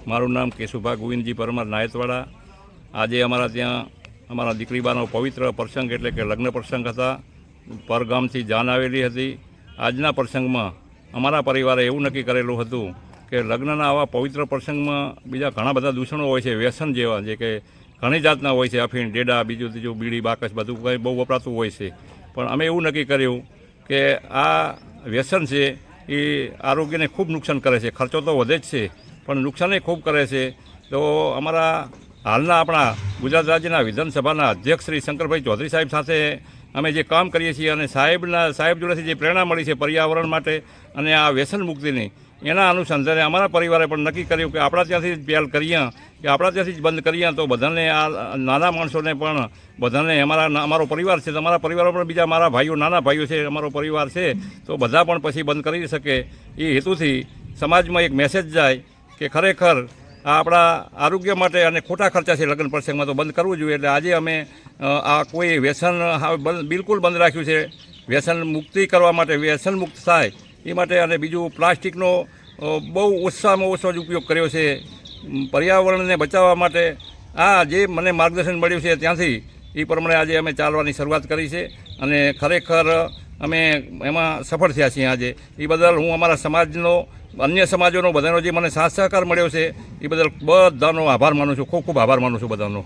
મારું નામ કેશુભા ગોવિંદજી પરમાર નાયતવાડા. આજે અમારા ત્યાં અમારા દીકરીબાનો પવિત્ર પ્રસંગ એટલે કે લગ્ન પ્રસંગ હતા. પરગામથી જાન આવેલી હતી. આજના પ્રસંગમાં અમારા પરિવારે એવું નક્કી કરેલું હતું કે લગ્નના આવા પવિત્ર પ્રસંગમાં બીજા ઘણા બધા દૂષણો હોય છે, વ્યસન જેવા, જે કે ઘણી જાતના હોય છે, અફીણ, ડેડા, બીજું ત્રીજું, બીડી, બાકસ, બધું કંઈ બહુ વપરાતું હોય છે. પણ અમે એવું નક્કી કર્યું કે આ વ્યસન છે એ આરોગ્યને ખૂબ નુકસાન કરે છે. ખર્ચો તો વધે જ છે પણ નુકસાન ખૂબ કરે છે. તો અમારા હાલના આપણા ગુજરાત રાજ્યના વિધાનસભાના અધ્યક્ષ શ્રી શંકરભાઈ ચૌધરી સાહેબ સાથે અમે જે કામ કરીએ છીએ અને સાહેબ જોડેથી જે પ્રેરણા મળી છે પર્યાવરણ માટે અને આ વ્યસન મુક્તિની, એના અનુસંધાને અમારા પરિવારે પણ નક્કી કર્યું કે આપણા ત્યાંથી જ પહેલ કરીએ, કે આપણા ત્યાંથી જ બંધ કરીએ તો બધાને આ નાના માણસોને પણ બધાને અમારો પરિવાર છે, તમારા પરિવારો પણ બીજા મારા ભાઈઓ, નાના ભાઈઓ છે, અમારો પરિવાર છે, તો બધા પણ પછી બંધ કરી શકે એ હેતુથી સમાજમાં એક મેસેજ જાય કે ખરેખર આ આપણા આરોગ્ય માટે અને ખોટા ખર્ચા છે લગ્ન પ્રસંગમાં તો બંધ કરવું જોઈએ. એટલે આજે અમે આ કોઈ વ્યસન બિલકુલ બંધ રાખ્યું છે. વ્યસન મુક્તિ કરવા માટે, વ્યસન મુક્ત થાય એ માટે, અને બીજું પ્લાસ્ટિકનો બહુ ઓછામાં ઓછો જ ઉપયોગ કર્યો છે પર્યાવરણને બચાવવા માટે. આ જે મને માર્ગદર્શન મળ્યું છે ત્યાંથી એ પ્રમાણે આજે અમે ચાલવાની શરૂઆત કરી છે અને ખરેખર અમે એમાં સફળ થયા છીએ. આજે એ બદલ હું અમારા સમાજનો, અન્ય સમાજોનો બધાનો જે મને સાથ સહકાર મળ્યો છે એ બદલ બધાનો આભાર માનું છું. ખૂબ ખૂબ આભાર માનું છું બધાનો.